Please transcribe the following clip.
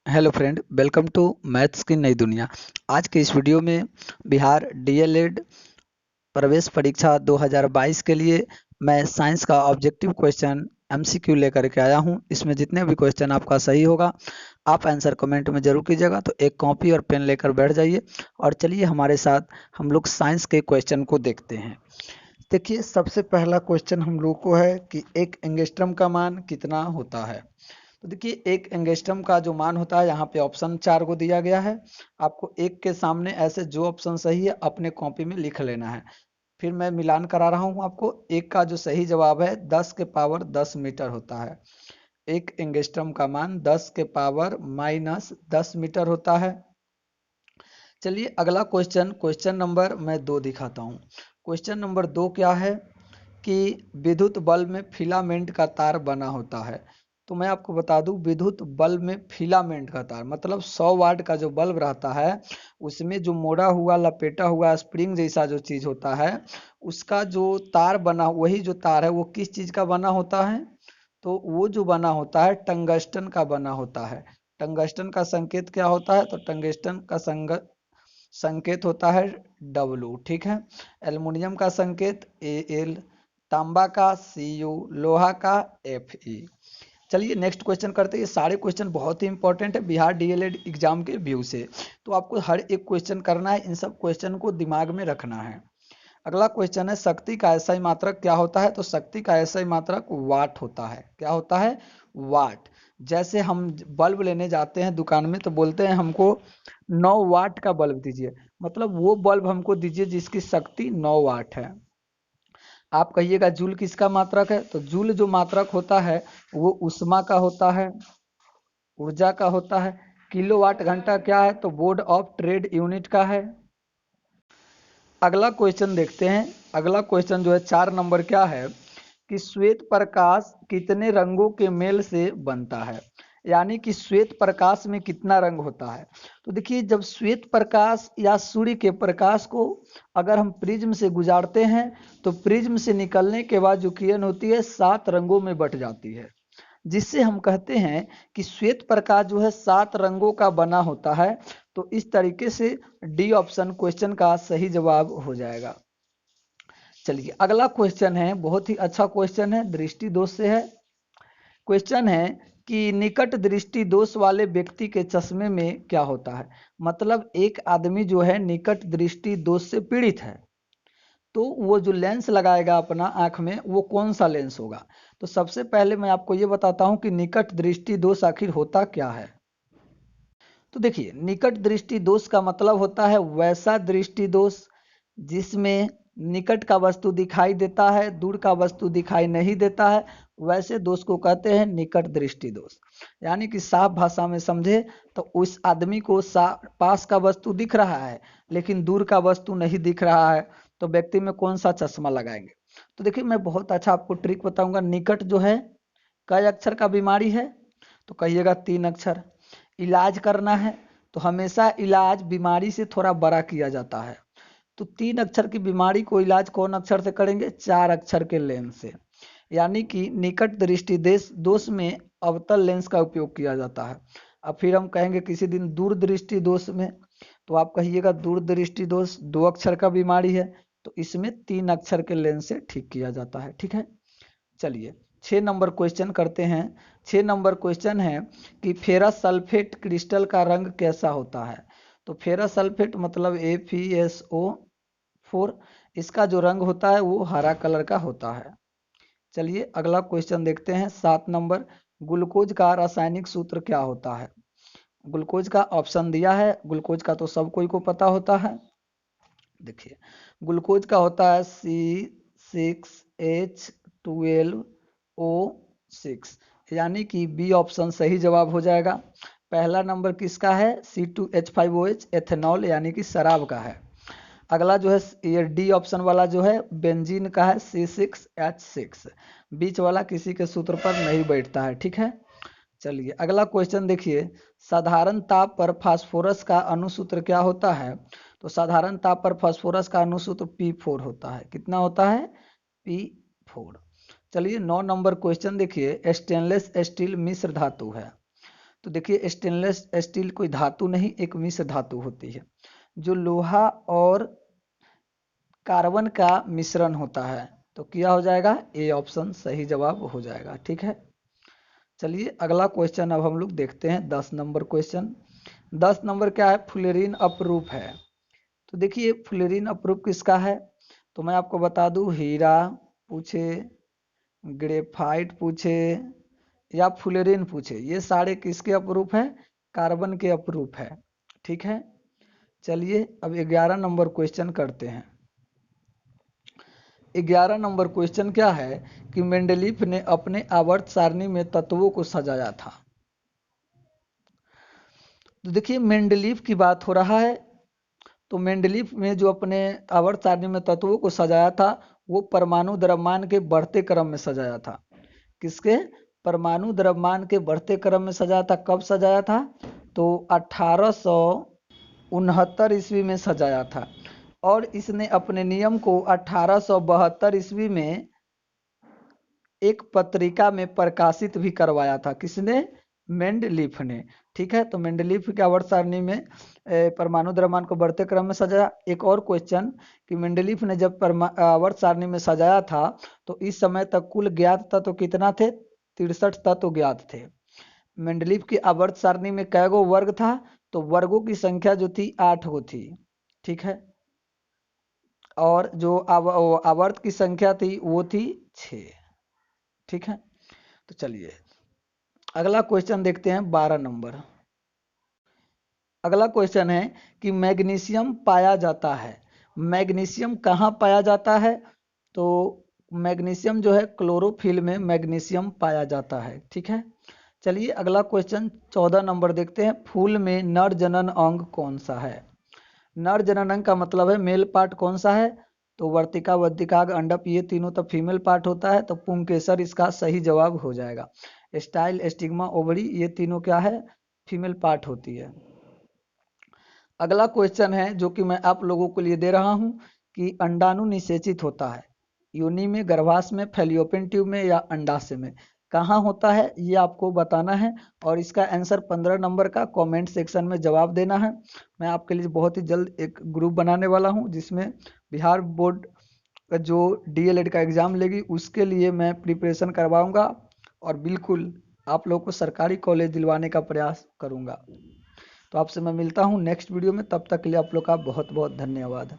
Hello friend, welcome to maths की नई दुनिया। आज के इस वीडियो में बिहार डीएलएड प्रवेश परीक्षा 2022 के लिए मैं साइंस का ऑब्जेक्टिव क्वेश्चन एमसीक्यू लेकर के आया हूं। इसमें जितने भी क्वेश्चन आपका सही होगा आप आंसर कमेंट में जरूर कीजिएगा। तो एक कॉपी और पेन लेकर बैठ जाइए और चलिए हमारे साथ हम लोग साइंस के क्वेश्चन को देखते हैं। देखिए, सबसे पहला क्वेश्चन हम लोग को है कि एक एंगस्ट्रम का मान कितना होता है। तो देखिए, एक एंगस्ट्रम का जो मान होता है, यहाँ पे ऑप्शन 4 को दिया गया है। आपको एक के सामने ऐसे जो ऑप्शन सही है अपने कॉपी में लिख लेना है। फिर मैं मिलान करा रहा हूँ आपको। एक का जो सही जवाब है 10 के पावर 10 मीटर होता है। एक एंगस्ट्रम का मान 10 के पावर माइनस 10 मीटर होता है। चलिए अगला क्वेश्चन, क्वेश्चन नंबर मैं 2 दिखाता हूँ। क्वेश्चन नंबर 2 क्या है कि विद्युत बल्ब में फिलामेंट का तार बना होता है। तो मैं आपको बता दूं, विद्युत बल्ब में फिलामेंट का तार मतलब 100 वाट का जो बल्ब रहता है उसमें जो मोड़ा हुआ लपेटा हुआ स्प्रिंग जैसा जो चीज होता है उसका जो तार बना, वही जो तार है वो किस चीज का बना होता है। तो वो जो बना होता है टंगस्टन का बना होता है। टंगस्टन का संकेत क्या होता है? तो टंगस्टन का संकेत होता है डब्लू। ठीक है। एल्युमिनियम का संकेत एल, तांबा का सीयू, लोहा का एफई। चलिए नेक्स्ट क्वेश्चन करते हैं। ये सारे क्वेश्चन बहुत ही इंपॉर्टेंट है बिहार डीएलएड एग्जाम के व्यू से, तो आपको हर एक क्वेश्चन करना है, इन सब क्वेश्चन को दिमाग में रखना है। अगला क्वेश्चन है शक्ति का एसआई मात्रक क्या होता है। तो शक्ति का एसआई मात्रक वाट होता है। क्या होता है? वाट। जैसे हम बल्ब लेने जाते हैं दुकान में तो बोलते हैं हमको 9 वाट का बल्ब दीजिए, मतलब वो बल्ब हमको दीजिए जिसकी शक्ति 9 वाट है। आप कहिएगा जूल किसका मात्रक है। तो जूल जो मात्रक होता है वो उष्मा का होता है, ऊर्जा का होता है। किलोवाट घंटा क्या है? तो बोर्ड ऑफ ट्रेड यूनिट का है। अगला क्वेश्चन देखते हैं। अगला क्वेश्चन जो है 4 नंबर क्या है कि श्वेत प्रकाश कितने रंगों के मेल से बनता है, यानी कि श्वेत प्रकाश में कितना रंग होता है। तो देखिए, जब श्वेत प्रकाश या सूर्य के प्रकाश को अगर हम प्रिज्म से गुजारते हैं तो प्रिज्म से निकलने के बाद जो किरण होती है 7 रंगों में बट जाती है, जिससे हम कहते हैं कि श्वेत प्रकाश जो है 7 रंगों का बना होता है। तो इस तरीके से डी ऑप्शन क्वेश्चन का सही जवाब हो जाएगा। चलिए अगला क्वेश्चन है, बहुत ही अच्छा क्वेश्चन है, दृष्टि दोष से है। क्वेश्चन है कि निकट दृष्टि दोष वाले व्यक्ति के चश्मे में क्या होता है। मतलब एक आदमी जो है निकट दृष्टि दोष से पीड़ित है, तो वो जो लेंस लगाएगा अपना आंख में वो कौन सा लेंस होगा। तो सबसे पहले मैं आपको ये बताता हूं कि निकट दृष्टि दोष आखिर होता क्या है। तो देखिए, निकट दृष्टि दोष का मतलब होता है वैसा दृष्टि दोष जिसमें निकट का वस्तु दिखाई देता है, दूर का वस्तु दिखाई नहीं देता है, वैसे दोष को कहते हैं निकट दृष्टि दोष। यानी कि साफ भाषा में समझे तो उस आदमी को पास का वस्तु दिख रहा है लेकिन दूर का वस्तु नहीं दिख रहा है, तो व्यक्ति में कौन सा चश्मा लगाएंगे। तो देखिए, मैं बहुत अच्छा आपको ट्रिक बताऊंगा। निकट जो है कई अक्षर का बीमारी है? तो कहिएगा 3 अक्षर। इलाज करना है तो हमेशा इलाज बीमारी से थोड़ा बड़ा किया जाता है, तो 3 अक्षर की बीमारी को इलाज कौन अक्षर से करेंगे? 4 अक्षर के लेंस से। यानी कि निकट दृष्टि दोष में अवतल लेंस का उपयोग किया जाता है। अब फिर हम कहेंगे किसी दिन दूर दृष्टि दोष में, तो आप कहिएगा दूर दृष्टि दोष 2 अक्षर का बीमारी है, तो इसमें 3 अक्षर के लेंस से ठीक किया जाता है। ठीक है। चलिए 6 नंबर क्वेश्चन करते हैं। 6 नंबर क्वेश्चन है कि फेरस सल्फेट क्रिस्टल का रंग कैसा होता है। तो फेरस सल्फेट मतलब FeSO4, इसका जो रंग होता है वो हरा कलर का होता है। चलिए अगला क्वेश्चन देखते हैं। 7 नंबर, ग्लूकोज का रासायनिक सूत्र क्या होता है। ग्लूकोज का ऑप्शन दिया है, ग्लूकोज का तो सब कोई को पता होता है। देखिए, ग्लूकोज का होता है C6H12O6, यानी कि बी ऑप्शन सही जवाब हो जाएगा। पहला नंबर किसका है? C2H5OH, एथेनॉल यानी कि शराब का है। अगला जो है ये डी ऑप्शन वाला जो है बेंजीन का है, C6H6। बीच वाला किसी के सूत्र पर नहीं बैठता है। ठीक है। चलिए अगला क्वेश्चन देखिए। साधारण ताप पर फास्फोरस का अणुसूत्र क्या होता है। तो साधारण ताप पर फास्फोरस का अणुसूत्र P4 होता है। कितना होता है? P4। चलिए 9 नंबर क्वेश्चन देखिए। स्टेनलेस स्टील मिश्र धातु है, तो देखिए स्टेनलेस स्टील कोई धातु नहीं, एक मिश्र धातु होती है जो लोहा और कार्बन का मिश्रण होता है। तो क्या हो जाएगा, ए ऑप्शन सही जवाब हो जाएगा। ठीक है, चलिए अगला क्वेश्चन अब हम लोग देखते हैं 10 नंबर क्वेश्चन। 10 नंबर क्या है, फुलेरीन अपरूप है। तो देखिए फुलेरीन अपरूप किसका है, तो मैं आपको बता दूं, हीरा पूछे, ग्रेफाइट पूछे या फुलेरीन पूछे, ये सारे किसके अपरूप है, कार्बन के अपरूप है। ठीक है, चलिए अब 11 नंबर क्वेश्चन करते हैं। 11 नंबर क्वेश्चन क्या है कि मेंडलीफ ने अपने आवर्त सारणी में तत्वों को सजाया था। तो देखिए मेंडलीफ की बात हो रहा है, तो मेंडलीफ में जो अपने आवर्त सारणी में तत्वों को सजाया था वो परमाणु द्रव्यमान के बढ़ते क्रम में सजाया था। किसके, परमाणु द्रव्यमान के बढ़ते क्रम में सजाया था। कब सजाया था, तो 1869 ईस्वी में सजाया था। और इसने अपने नियम को 1872 ईस्वी में एक पत्रिका में प्रकाशित भी करवाया था। किसने, मेंडलीफ ने। ठीक है, तो मेंडलीफ के आवर्त सारणी में परमाणु द्रव्यमान को बढ़ते क्रम में सजाया। एक और क्वेश्चन कि मेंडलीफ ने जब आवर्त सारणी में सजाया था तो इस समय तक कुल ज्ञात तत्व कितना थे, 63 तत्व ज्ञात थे। मेंडलीफ की आवर्त सारणी में कै गो वर्ग था, तो वर्गों की संख्या जो थी 8 गो थी। ठीक है, और जो आवर्त की संख्या थी वो थी 6। ठीक है, तो चलिए अगला क्वेश्चन देखते हैं 12 नंबर। अगला क्वेश्चन है कि मैग्नीशियम पाया जाता है। मैग्नीशियम कहाँ पाया जाता है, तो मैग्नीशियम जो है क्लोरोफिल में मैग्नीशियम पाया जाता है। ठीक है, चलिए अगला क्वेश्चन 14 नंबर देखते हैं। फूल में नर जनन अंग कौन सा है। नर जनन अंग का मतलब है मेल पार्ट कौन सा है, तो वर्तिका, बद्धिकाग्र, अंडप, ये तीनों तो फीमेल पार्ट होता है, तो पुंकेसर इसका सही जवाब हो जाएगा। स्टाइल, स्टिग्मा, ओवरी, ये तीनों क्या है, फीमेल पार्ट होती है। अगला क्वेश्चन है जो कि मैं आप लोगों के लिए दे रहा हूं कि अंडाणु निषेचित होता है योनि में, गर्भाशय में, फेलियोपियन ट्यूब में या अंडाशय में, कहाँ होता है ये आपको बताना है। और इसका आंसर 15 नंबर का कमेंट सेक्शन में जवाब देना है। मैं आपके लिए बहुत ही जल्द एक ग्रुप बनाने वाला हूं जिसमें बिहार बोर्ड जो डीएलएड का एग्ज़ाम लेगी उसके लिए मैं प्रिपरेशन करवाऊंगा और बिल्कुल आप लोग को सरकारी कॉलेज दिलवाने का प्रयास करूंगा। तो आपसे मैं मिलता हूं नेक्स्ट वीडियो में, तब तक के लिए आप लोग का बहुत बहुत धन्यवाद।